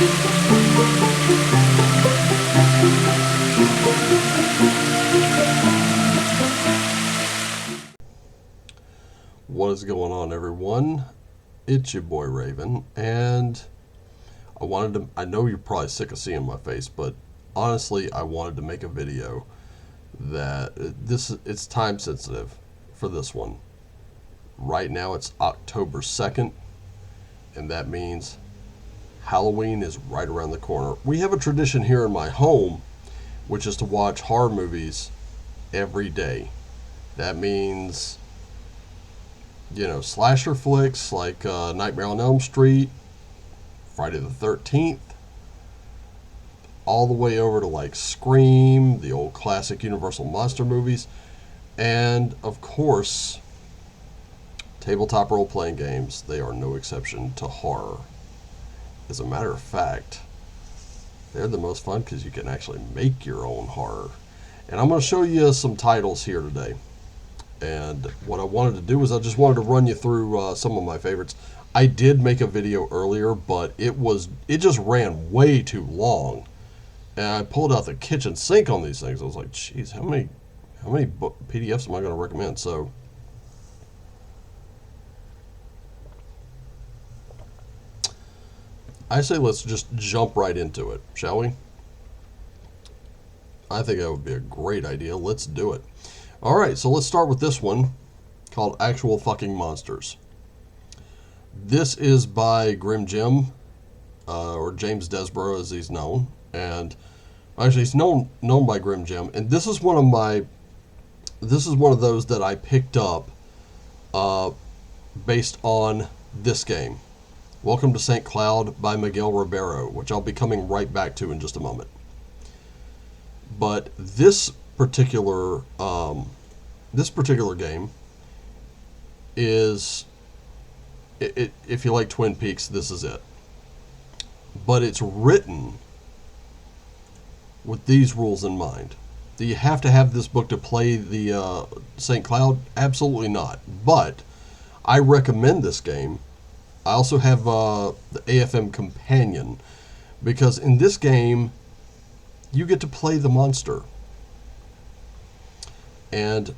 What is going on, everyone? It's your boy Raven, and I know you're probably sick of seeing my face, but honestly, I wanted to make a video that it's time sensitive for this one. Right now it's October 2nd, and that means Halloween is right around the corner. We have a tradition here in my home, which is to watch horror movies every day. That means, you know, slasher flicks like Nightmare on Elm Street, Friday the 13th, all the way over to like Scream, the old classic Universal monster movies, and of course, tabletop role-playing games. They are no exception to horror. As a matter of fact, they're the most fun because you can actually make your own horror. And I'm going to show you some titles here today. And what I wanted to do is I just wanted to run you through some of my favorites. I did make a video earlier, but it just ran way too long. And I pulled out the kitchen sink on these things. I was like, geez, how many PDFs am I going to recommend? So I say let's just jump right into it, shall we? I think that would be a great idea. Let's do it. All right, so let's start with this one called Actual Fucking Monsters. This is by Grim Jim, or James Desborough as he's known. And actually he's known by Grim Jim. And this is one of those that I picked up based on this game. Game to St. Cloud by Miguel Ribeiro, which I'll be coming right back to in just a moment. But this particular game is, if you like Twin Peaks, this is it. But it's written with these rules in mind. Do you have to have this book to play the St. Cloud? Absolutely not. But I recommend this game. I also have the AFM Companion, because in this game you get to play the monster. And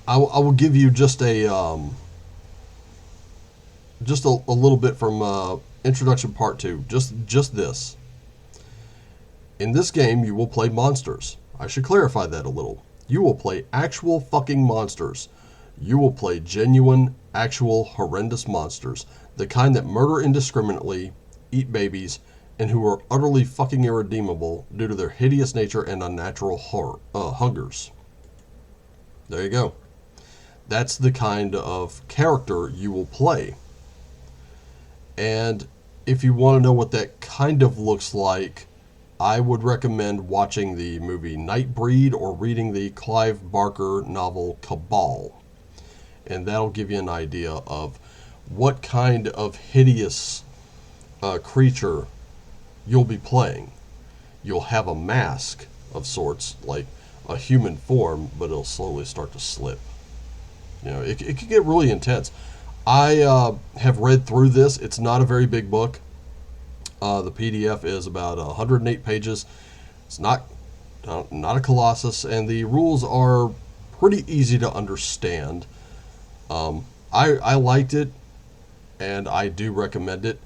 I will give you just a little bit from Introduction Part 2. Just this. In this game, you will play monsters. I should clarify that a little. You will play actual fucking monsters. You will play genuine, actual, horrendous monsters. The kind that murder indiscriminately, eat babies, and who are utterly fucking irredeemable due to their hideous nature and unnatural hungers. There you go. That's the kind of character you will play. And if you want to know what that kind of looks like, I would recommend watching the movie Nightbreed or reading the Clive Barker novel Cabal. And that'll give you an idea of what kind of hideous creature you'll be playing. You'll have a mask of sorts, like a human form, but it'll slowly start to slip. You know, it can get really intense. I have read through this. It's not a very big book. The PDF is about 108 pages. It's not a colossus, and the rules are pretty easy to understand. I liked it, and I do recommend it.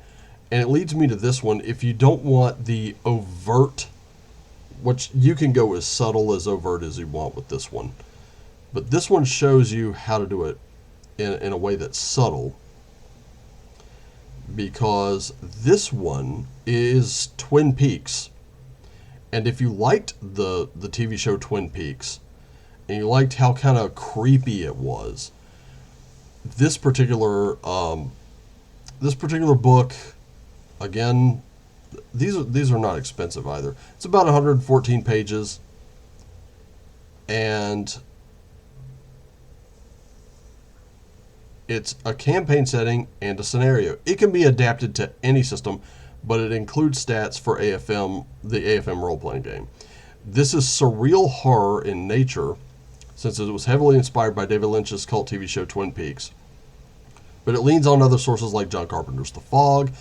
And it leads me to this one. If you don't want the overt, which you can go as subtle as overt as you want with this one, but this one shows you how to do it in a way that's subtle, because this one is Twin Peaks. And if you liked the TV show Twin Peaks, and you liked how kind of creepy it was, this particular book, again, these are not expensive either. It's about 114 pages, and it's a campaign setting and a scenario. It can be adapted to any system, but it includes stats for AFM, the AFM role-playing game. This is surreal horror in nature, since it was heavily inspired by David Lynch's cult TV show Twin Peaks. But it leans on other sources like John Carpenter's The Fog,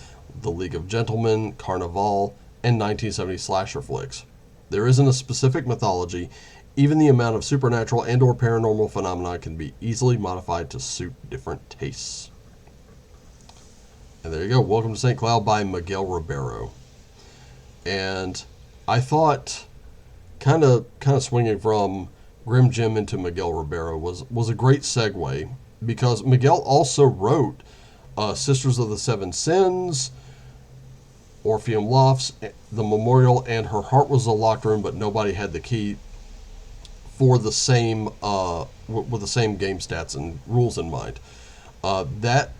The League of Gentlemen, Carnival, and 1970 slasher flicks. There isn't a specific mythology. Even the amount of supernatural and or paranormal phenomena can be easily modified to suit different tastes. And there you go. Welcome to St. Cloud by Miguel Ribeiro. And I thought kind of swinging from Grim Jim into Miguel Ribeiro was a great segue, because Miguel also wrote Sisters of the Seven Sins, Orpheum Lofts, The Memorial, and Her Heart Was a Locked Room, but Nobody Had the Key, for the same with the same game stats and rules in mind. That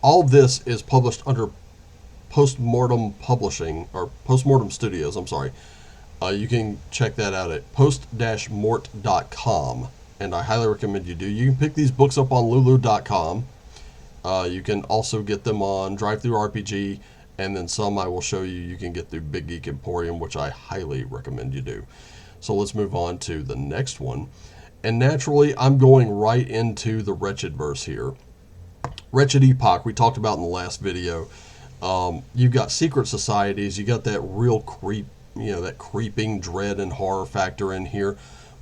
all this is published under Postmortem Publishing, or Postmortem Studios. I'm sorry. You can check that out at post-mort.com, and I highly recommend you do. You can pick these books up on lulu.com. You can also get them on DriveThruRPG, and then some I will show you can get through Big Geek Emporium, which I highly recommend you do. So let's move on to the next one. And naturally, I'm going right into the Wretched verse here. Wretched Epoch, we talked about in the last video. You've got secret societies. You got that real that creeping dread and horror factor in here.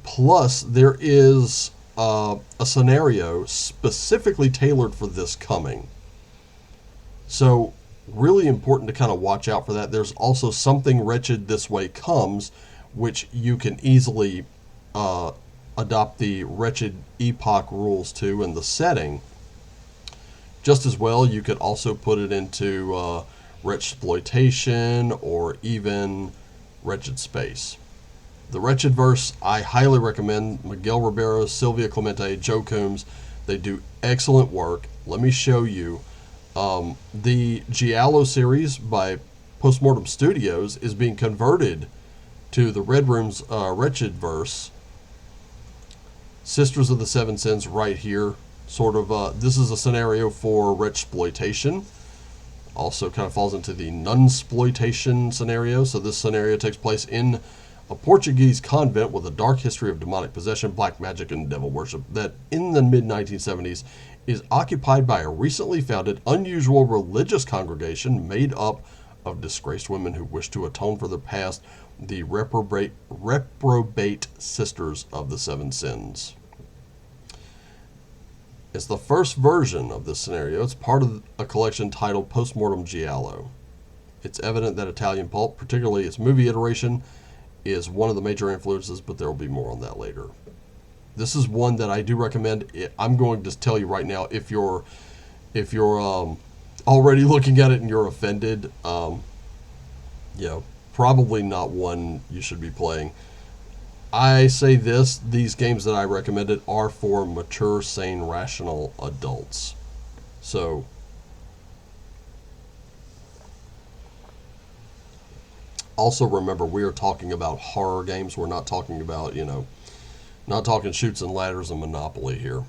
Plus, there is a scenario specifically tailored for this coming. So, really important to kind of watch out for that. There's also Something Wretched This Way Comes, which you can easily adopt the Wretched Epoch rules to in the setting. Just as well, you could also put it into Exploitation or even Wretched Space. The Wretched verse, I highly recommend. Miguel Ribeiro, Silvia, Clemente, Joe Coombs, they do excellent work. Let me show you. The Giallo series by Postmortem Studios is being converted to the Red Room's Wretched verse. Sisters of the Seven Sins right here. Sort of, this is a scenario for Wretchploitation. Also kind of falls into the Nunsploitation scenario. So this scenario takes place in a Portuguese convent with a dark history of demonic possession, black magic, and devil worship that in the mid-1970s is occupied by a recently founded, unusual religious congregation made up of disgraced women who wish to atone for their past, the reprobate Sisters of the Seven Sins. It's the first version of this scenario. It's part of a collection titled Postmortem Giallo. It's evident that Italian pulp, particularly its movie iteration, is one of the major influences, but there will be more on that later. This is one that I do recommend. I'm going to tell you right now, if you're already looking at it and you're offended, probably not one you should be playing. I say these games that I recommended are for mature, sane, rational adults. So, also remember, we are talking about horror games. We're not talking about, not talking Chutes and Ladders and Monopoly here.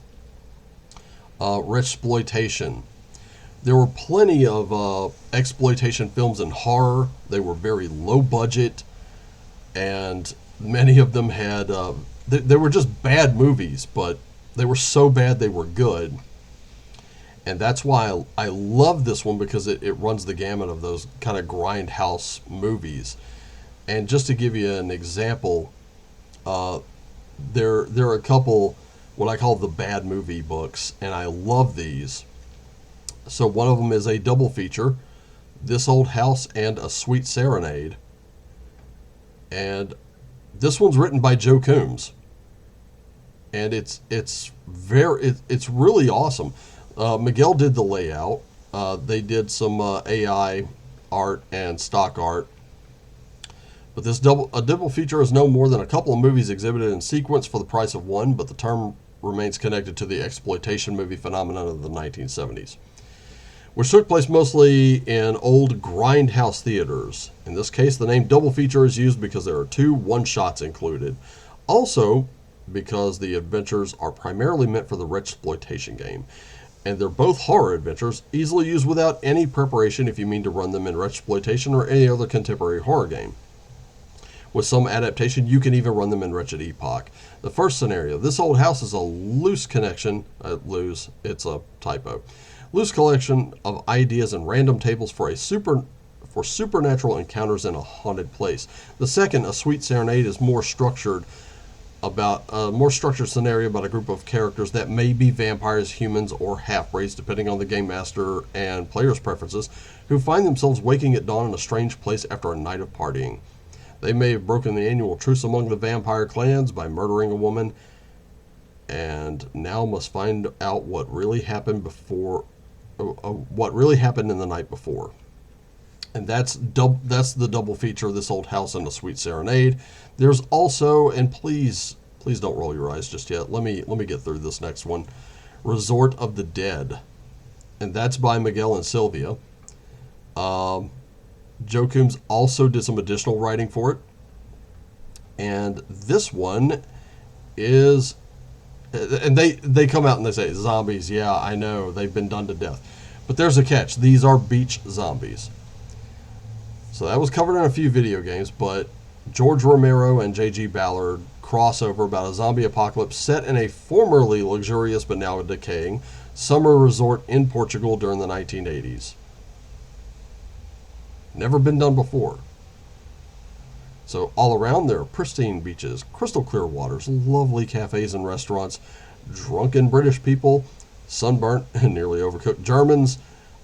Wretchploitation. There were plenty of exploitation films in horror. They were very low budget, and many of them had, they were just bad movies, but they were so bad they were good. And that's why I love this one, because it runs the gamut of those kind of grindhouse movies. And just to give you an example, there are a couple what I call the bad movie books, and I love these. So one of them is a double feature, This Old House and A Sweet Serenade. And this one's written by Joe Coombs, and it's really awesome. Miguel did the layout. They did some AI art and stock art. But this double feature is no more than a couple of movies exhibited in sequence for the price of one, but the term remains connected to the exploitation movie phenomenon of the 1970s, which took place mostly in old grindhouse theaters. In this case, the name double feature is used because there are 2 one-shots included. Also, because the adventures are primarily meant for the Wretchploitation game, and they're both horror adventures, easily used without any preparation if you mean to run them in Wretchploitation or any other contemporary horror game. With some adaptation, you can even run them in Wretched Epoch. The first scenario, This Old House, is a loose connection. It's a typo. loose collection of ideas and random tables for supernatural encounters in a haunted place. The second, A Sweet Serenade, is more structured about a more structured scenario about a group of characters that may be vampires, humans, or half-breeds, depending on the game master and players' preferences, who find themselves waking at dawn in a strange place after a night of partying. They may have broken the annual truce among the vampire clans by murdering a woman, and now must find out what really happened in the night before. And that's the double feature of This Old House and A Sweet Serenade. There's also, and please don't roll your eyes just yet. Let me get through this next one. Resort of the Dead, and that's by Miguel and Silvia. Joe Coombs also did some additional writing for it, and this one is, and they come out and they say, zombies, yeah, I know, they've been done to death, but there's a catch. These are beach zombies. So that was covered in a few video games, but George Romero and J.G. Ballard crossover about a zombie apocalypse set in a formerly luxurious but now decaying summer resort in Portugal during the 1980s. Never been done before. So all around there are pristine beaches, crystal clear waters, lovely cafes and restaurants, drunken British people, sunburnt and nearly overcooked Germans,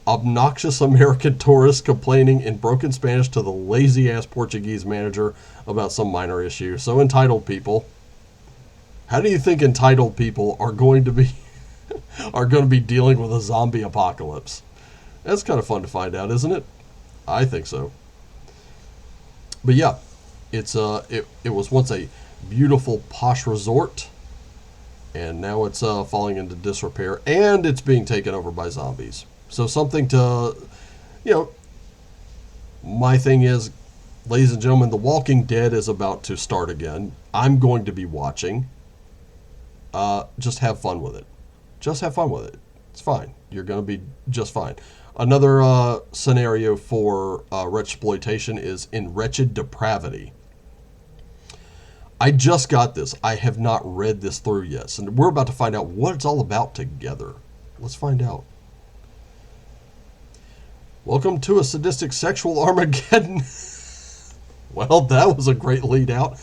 obnoxious American tourists complaining in broken Spanish to the lazy-ass Portuguese manager about some minor issue. So entitled people. How do you think entitled people are going to be dealing with a zombie apocalypse? That's kind of fun to find out, isn't it? I think so. But yeah, it was once a beautiful posh resort, and now it's falling into disrepair, and it's being taken over by zombies. So something to, my thing is, ladies and gentlemen, The Walking Dead is about to start again. I'm going to be watching. Just have fun with it. Just have fun with it. It's fine. You're going to be just fine. Another scenario for Wretched Exploitation is in Wretched Depravity. I just got this. I have not read this through yet. And we're about to find out what it's all about together. Let's find out. Welcome to a sadistic sexual Armageddon. Well, that was a great lead out.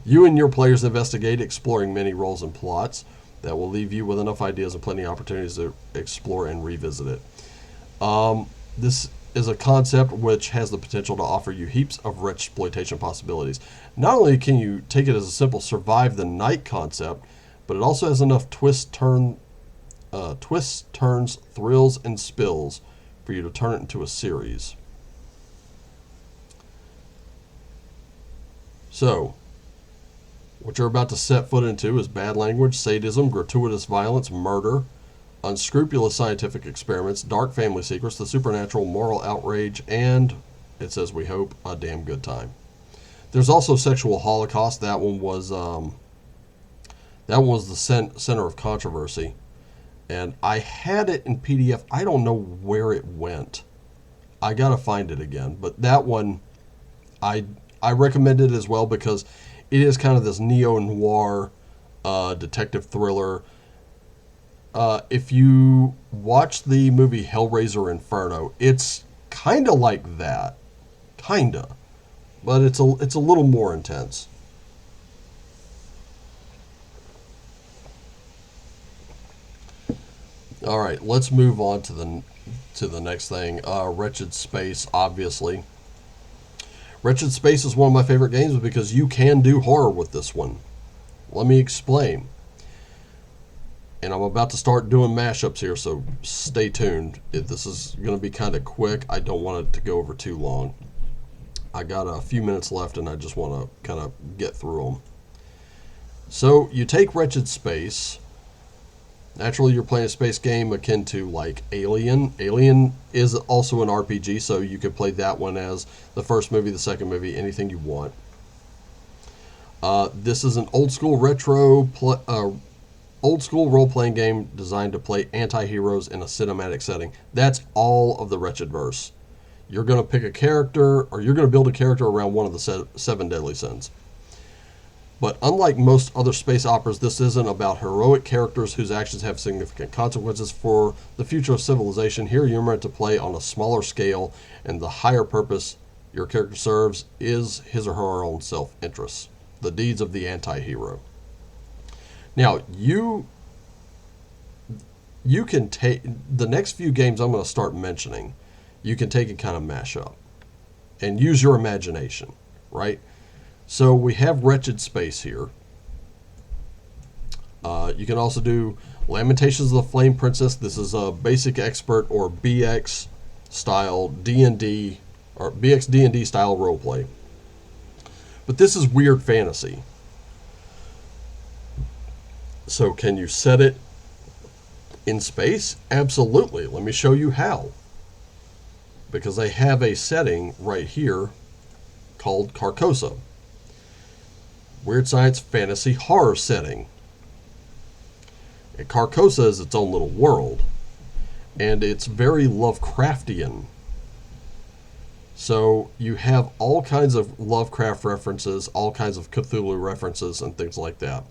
You and your players investigate, exploring many roles and plots that will leave you with enough ideas and plenty of opportunities to explore and revisit it. This is a concept which has the potential to offer you heaps of Wretched Exploitation possibilities. Not only can you take it as a simple survive the night concept, but it also has enough twists, turns, thrills, and spills for you to turn it into a series. So, what you're about to set foot into is bad language, sadism, gratuitous violence, murder, unscrupulous scientific experiments, dark family secrets, the supernatural, moral outrage, and, it says we hope, a damn good time. There's also sexual holocaust. That one was the center of controversy. And I had it in PDF. I don't know where it went. I gotta find it again. But that one, I recommend it as well because it is kind of this neo-noir detective thriller. If you watch the movie Hellraiser Inferno, it's kind of like that. Kinda. But it's a little more intense. All right, let's move on to the next thing. Wretched Space, obviously. Wretched Space is one of my favorite games because you can do horror with this one. Let me explain. And I'm about to start doing mashups here, so stay tuned. This is going to be kind of quick. I don't want it to go over too long. I got a few minutes left, and I just want to kind of get through them. So you take Wretched Space. Naturally, you're playing a space game akin to like Alien. Alien is also an RPG, so you could play that one as the first movie, the second movie, anything you want. This is an old school role-playing game designed to play anti-heroes in a cinematic setting. That's all of the Wretchedverse. You're going to pick a character, or you're going to build a character around one of the seven deadly sins. But unlike most other space operas, this isn't about heroic characters whose actions have significant consequences for the future of civilization. Here, you're meant to play on a smaller scale, and the higher purpose your character serves is his or her own self-interest, the deeds of the anti-hero. Now, you can take the next few games I'm going to start mentioning, you can take and kind of mash up and use your imagination, right? So we have Wretched Space here. You can also do Lamentations of the Flame Princess. This is a basic expert or BX style D&D or BX D&D style roleplay. But this is weird fantasy. So can you set it in space? Absolutely. Let me show you how. Because they have a setting right here called Carcoso. Weird science fantasy horror setting. And Carcosa is its own little world. And it's very Lovecraftian. So you have all kinds of Lovecraft references, all kinds of Cthulhu references, and things like that.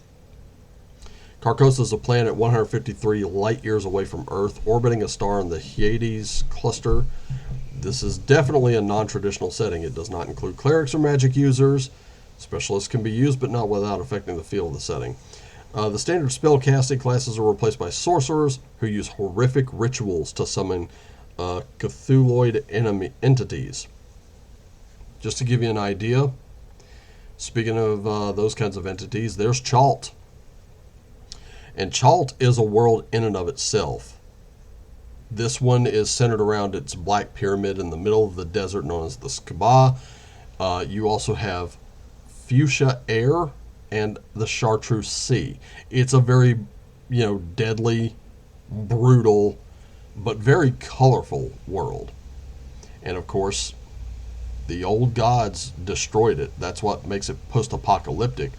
Carcosa is a planet 153 light years away from Earth, orbiting a star in the Hyades cluster. This is definitely a non-traditional setting. It does not include clerics or magic users. Specialists can be used, but not without affecting the feel of the setting. The standard spellcasting classes are replaced by sorcerers who use horrific rituals to summon Cthulhuoid entities. Just to give you an idea, speaking of those kinds of entities, there's Chalt. And Chalt is a world in and of itself. This one is centered around its black pyramid in the middle of the desert known as the Skaba. You also have Fuchsia Air and the Chartreuse Sea. It's a very, deadly, brutal, but very colorful world. And of course, the old gods destroyed it. That's what makes it post-apocalyptic.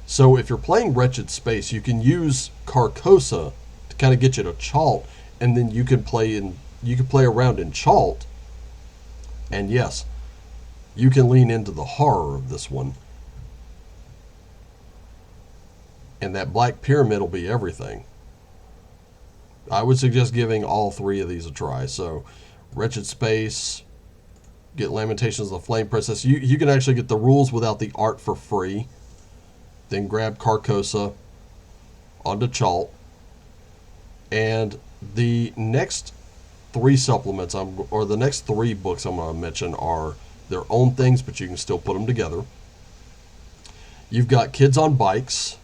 So if you're playing Wretched Space, you can use Carcosa to kind of get you to Chalt, and then you can play around in Chalt. And yes, you can lean into the horror of this one. And that black pyramid will be everything. I would suggest giving all three of these a try. So, Wretched Space, get Lamentations of the Flame Princess. You can actually get the rules without the art for free. Then grab Carcosa onto Chalt. And the next three supplements, or the next three books I'm going to mention are their own things, but you can still put them together. You've got Kids on Bikes,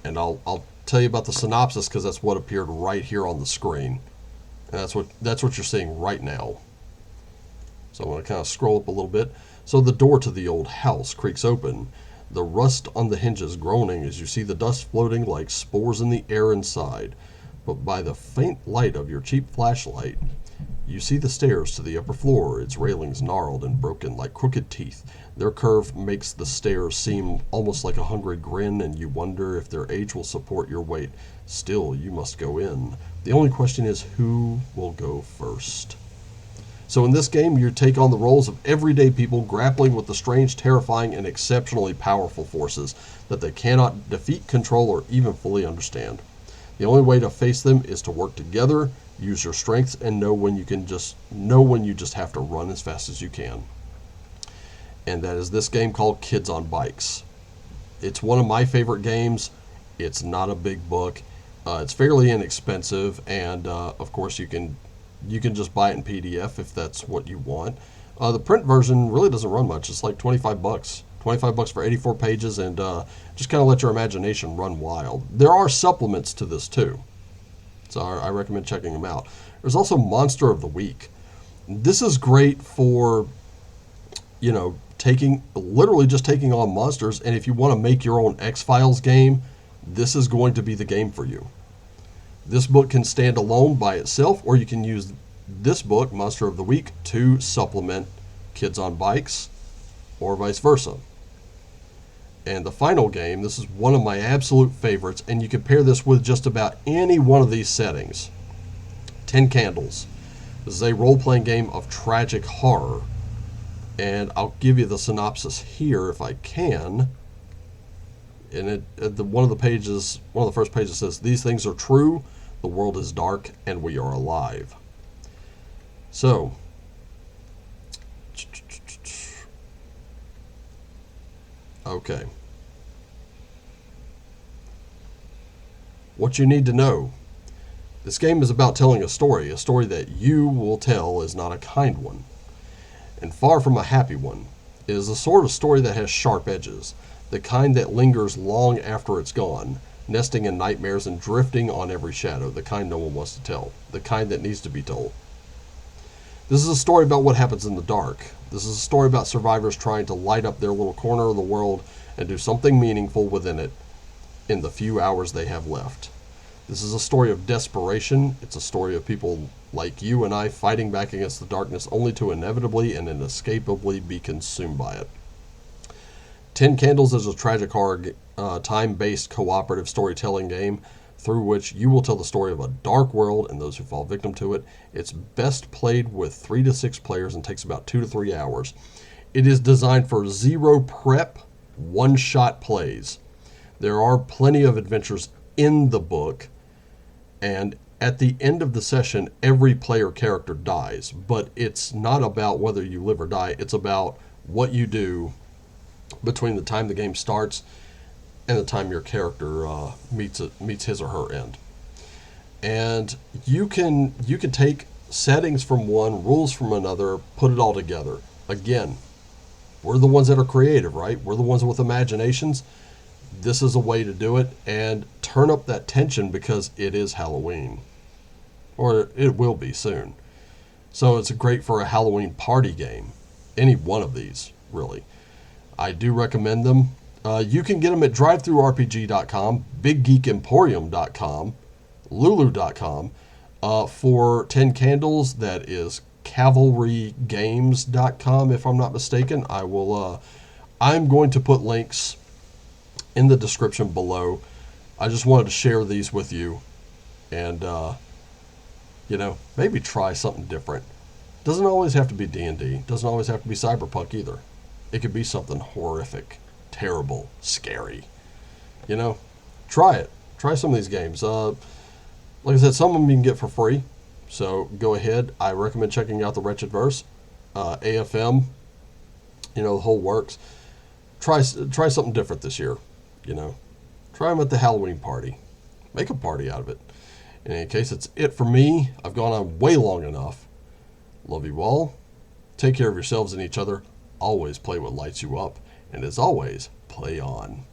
and I'll tell you about the synopsis because that's what appeared right here on the screen. And that's what you're seeing right now. So I'm going to kind of scroll up a little bit. So the door to the old house creaks open, the rust on the hinges groaning as you see the dust floating like spores in the air inside. But by the faint light of your cheap flashlight, you see the stairs to the upper floor, its railings gnarled and broken like crooked teeth. Their curve makes the stairs seem almost like a hungry grin, and you wonder if their age will support your weight. Still, you must go in. The only question is, who will go first? So in this game, you take on the roles of everyday people grappling with the strange, terrifying, and exceptionally powerful forces that they cannot defeat, control, or even fully understand. The only way to face them is to work together, use your strengths, and know when you just have to run as fast as you can. And that is this game called Kids on Bikes. It's one of my favorite games. It's not a big book. It's fairly inexpensive, and of course you can just buy it in PDF if that's what you want. The print version really doesn't run much. It's like $25. $25 for 84 pages, and just kind of let your imagination run wild. There are supplements to this too, so I recommend checking them out. There's also Monster of the Week. This is great for, literally just taking on monsters, and if you want to make your own X-Files game, this is going to be the game for you. This book can stand alone by itself, or you can use this book, Monster of the Week, to supplement Kids on Bikes, or vice versa. And the final game, this is one of my absolute favorites, and you can pair this with just about any one of these settings. 10 Candles. This is a role-playing game of tragic horror, and I'll give you the synopsis here if I can. And one of the first pages says, "These things are true. The world is dark, and we are alive." So, okay. What you need to know. This game is about telling a story that you will tell is not a kind one, and far from a happy one. It is a sort of story that has sharp edges, the kind that lingers long after it's gone, nesting in nightmares and drifting on every shadow, the kind no one wants to tell, the kind that needs to be told. This is a story about what happens in the dark. This is a story about survivors trying to light up their little corner of the world and do something meaningful within it in the few hours they have left. This is a story of desperation. It's a story of people like you and I fighting back against the darkness only to inevitably and inescapably be consumed by it. 10 Candles is a tragic horror time-based cooperative storytelling game through which you will tell the story of a dark world and those who fall victim to it. It's best played with 3 to 6 players and takes about 2 to 3 hours. It is designed for zero prep, one-shot plays. There are plenty of adventures in the book, and at the end of the session, every player character dies. But it's not about whether you live or die. It's about what you do between the time the game starts and the time your character meets his or her end. And you can take settings from one, rules from another, put it all together. Again, we're the ones that are creative, right? We're the ones with imaginations. This is a way to do it and turn up that tension because it is Halloween, or it will be soon. So it's great for a Halloween party game. Any one of these, really. I do recommend them. You can get them at drivethrurpg.com, biggeekemporium.com, lulu.com. For 10 Candles, that is cavalrygames.com, if I'm not mistaken. I'm going to put links in the description below. I just wanted to share these with you and, maybe try something different. Doesn't always have to be D&D. Doesn't always have to be cyberpunk either. It could be something horrific, terrible, scary. Try it. Try some of these games. Like I said, some of them you can get for free. So go ahead. I recommend checking out the Wretched Verse, AFM, the whole works. Try something different this year. Try them at the Halloween party. Make a party out of it. In any case, it's it for me. I've gone on way long enough. Love you all. Take care of yourselves and each other. Always play what lights you up. And as always, play on.